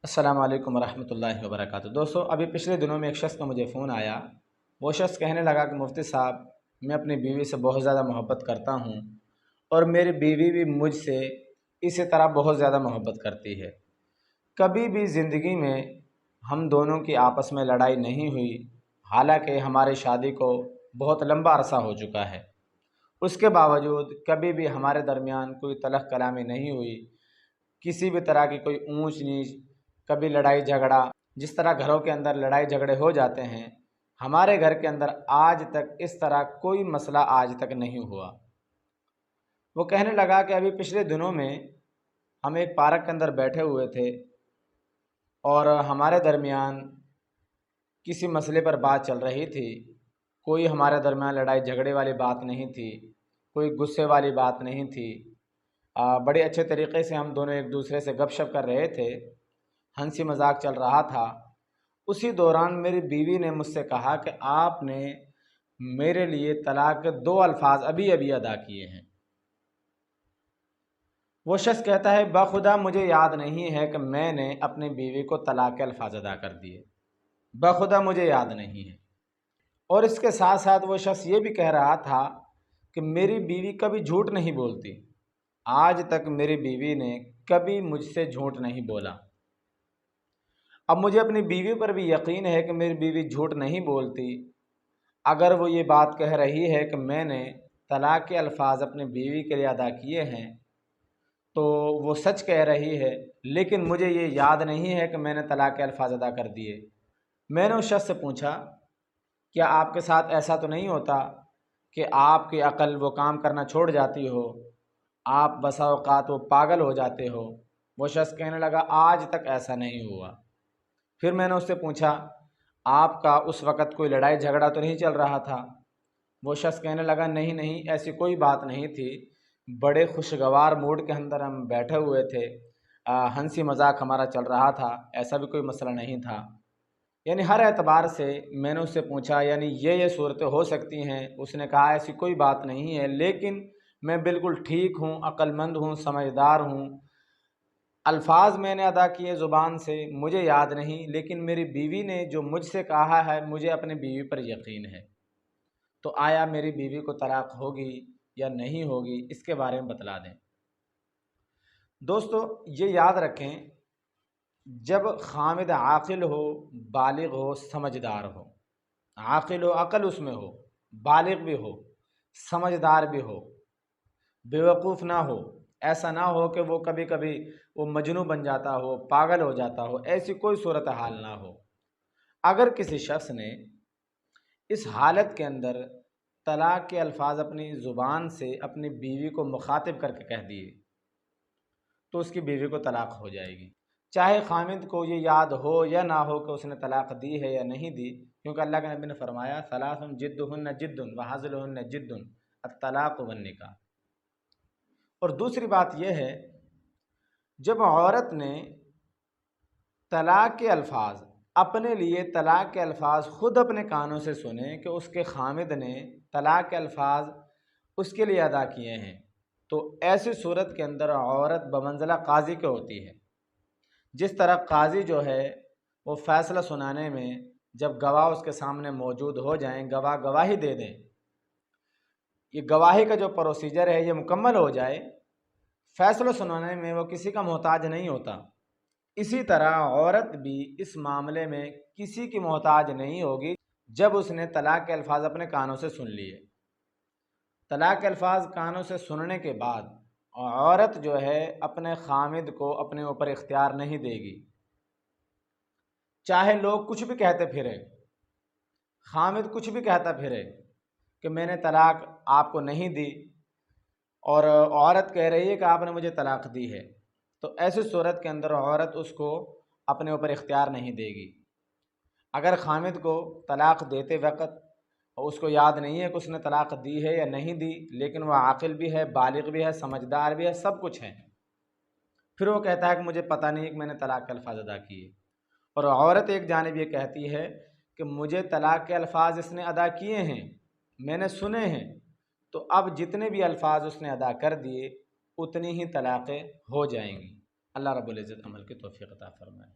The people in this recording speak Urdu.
السلام علیکم ورحمۃ اللہ وبرکاتہ۔ دوستو، ابھی پچھلے دنوں میں ایک شخص کا مجھے فون آیا۔ وہ شخص کہنے لگا کہ مفتی صاحب، میں اپنی بیوی سے بہت زیادہ محبت کرتا ہوں اور میری بیوی بھی مجھ سے اسی طرح بہت زیادہ محبت کرتی ہے۔ کبھی بھی زندگی میں ہم دونوں کی آپس میں لڑائی نہیں ہوئی، حالانکہ ہماری شادی کو بہت لمبا عرصہ ہو چکا ہے۔ اس کے باوجود کبھی بھی ہمارے درمیان کوئی تلخ کلامی نہیں ہوئی، کسی بھی طرح کی کوئی اونچ نیچ، کبھی لڑائی جھگڑا۔ جس طرح گھروں کے اندر لڑائی جھگڑے ہو جاتے ہیں، ہمارے گھر کے اندر آج تک اس طرح کوئی مسئلہ آج تک نہیں ہوا۔ وہ کہنے لگا کہ ابھی پچھلے دنوں میں ہم ایک پارک کے اندر بیٹھے ہوئے تھے اور ہمارے درمیان کسی مسئلے پر بات چل رہی تھی۔ کوئی ہمارے درمیان لڑائی جھگڑے والی بات نہیں تھی، کوئی غصے والی بات نہیں تھی۔ بڑے اچھے طریقے سے ہم دونوں ایک دوسرے سے گپ شپ کر رہے تھے، ہنسی مذاق چل رہا تھا۔ اسی دوران میری بیوی نے مجھ سے کہا کہ آپ نے میرے لیے طلاق کے 2 الفاظ ابھی ابھی ادا کیے ہیں۔ وہ شخص کہتا ہے بخدا مجھے یاد نہیں ہے کہ میں نے اپنی بیوی کو طلاق کے الفاظ ادا کر دیے، بخدا مجھے یاد نہیں ہے۔ اور اس کے ساتھ ساتھ وہ شخص یہ بھی کہہ رہا تھا کہ میری بیوی کبھی جھوٹ نہیں بولتی، آج تک میری بیوی نے کبھی مجھ سے جھوٹ نہیں بولا۔ اب مجھے اپنی بیوی پر بھی یقین ہے کہ میری بیوی جھوٹ نہیں بولتی۔ اگر وہ یہ بات کہہ رہی ہے کہ میں نے طلاق کے الفاظ اپنی بیوی کے لیے ادا کیے ہیں، تو وہ سچ کہہ رہی ہے، لیکن مجھے یہ یاد نہیں ہے کہ میں نے طلاق کے الفاظ ادا کر دیے۔ میں نے اس شخص سے پوچھا کیا آپ کے ساتھ ایسا تو نہیں ہوتا کہ آپ کی عقل وہ کام کرنا چھوڑ جاتی ہو، آپ بسا اوقات وہ پاگل ہو جاتے ہو؟ وہ شخص کہنے لگا آج تک ایسا نہیں ہوا۔ پھر میں نے اس سے پوچھا آپ کا اس وقت کوئی لڑائی جھگڑا تو نہیں چل رہا تھا؟ وہ شخص کہنے لگا نہیں نہیں، ایسی کوئی بات نہیں تھی، بڑے خوشگوار موڈ کے اندر ہم بیٹھے ہوئے تھے، ہنسی مذاق ہمارا چل رہا تھا، ایسا بھی کوئی مسئلہ نہیں تھا۔ یعنی ہر اعتبار سے میں نے اس سے پوچھا یعنی یہ صورتیں ہو سکتی ہیں؟ اس نے کہا ایسی کوئی بات نہیں ہے، لیکن میں بالکل ٹھیک ہوں، عقل مند ہوں، سمجھدار ہوں، الفاظ میں نے ادا کیے زبان سے، مجھے یاد نہیں، لیکن میری بیوی نے جو مجھ سے کہا ہے مجھے اپنی بیوی پر یقین ہے۔ تو آیا میری بیوی کو طلاق ہوگی یا نہیں ہوگی، اس کے بارے میں بتلا دیں۔ دوستو، یہ یاد رکھیں، جب خامد عاقل ہو، بالغ ہو، سمجھدار ہو، عاقل ہو، عقل اس میں ہو، بالغ بھی ہو، سمجھدار بھی ہو، بیوقوف نہ ہو، ایسا نہ ہو کہ وہ کبھی کبھی وہ مجنون بن جاتا ہو، پاگل ہو جاتا ہو، ایسی کوئی صورتحال نہ ہو۔ اگر کسی شخص نے اس حالت کے اندر طلاق کے الفاظ اپنی زبان سے اپنی بیوی کو مخاطب کر کے کہہ دیے تو اس کی بیوی کو طلاق ہو جائے گی، چاہے خامد کو یہ یاد ہو یا نہ ہو کہ اس نے طلاق دی ہے یا نہیں دی، کیونکہ اللہ کے نبی نے فرمایا ثلاث جدہن جد وہزلہن جد الطلاق والنکاح۔ اور دوسری بات یہ ہے، جب عورت نے طلاق کے الفاظ اپنے لیے طلاق کے الفاظ خود اپنے کانوں سے سنے کہ اس کے خامد نے طلاق کے الفاظ اس کے لیے ادا کیے ہیں، تو ایسی صورت کے اندر عورت بمنزلہ قاضی کے ہوتی ہے۔ جس طرح قاضی جو ہے وہ فیصلہ سنانے میں جب گواہ اس کے سامنے موجود ہو جائیں، گواہ گواہی دے دیں، یہ گواہی کا جو پروسیجر ہے یہ مکمل ہو جائے، فیصلہ سنانے میں وہ کسی کا محتاج نہیں ہوتا۔ اسی طرح عورت بھی اس معاملے میں کسی کی محتاج نہیں ہوگی جب اس نے طلاق کے الفاظ اپنے کانوں سے سن لیے۔ طلاق کے الفاظ کانوں سے سننے کے بعد عورت جو ہے اپنے خامد کو اپنے اوپر اختیار نہیں دے گی، چاہے لوگ کچھ بھی کہتے پھرے، خامد کچھ بھی کہتا پھرے کہ میں نے طلاق آپ کو نہیں دی، اور عورت کہہ رہی ہے کہ آپ نے مجھے طلاق دی ہے، تو ایسی صورت کے اندر عورت اس کو اپنے اوپر اختیار نہیں دے گی۔ اگر خامد کو طلاق دیتے وقت اس کو یاد نہیں ہے کہ اس نے طلاق دی ہے یا نہیں دی، لیکن وہ عاقل بھی ہے، بالغ بھی ہے، سمجھدار بھی ہے، سب کچھ ہے، پھر وہ کہتا ہے کہ مجھے پتہ نہیں کہ میں نے طلاق کے الفاظ ادا کیے، اور عورت ایک جانب یہ کہتی ہے کہ مجھے طلاق کے الفاظ اس نے ادا کیے ہیں، میں نے سنے ہیں، تو اب جتنے بھی الفاظ اس نے ادا کر دیے اتنی ہی طلاقیں ہو جائیں گی۔ اللہ رب العزت عمل کی توفیق عطا فرمائے۔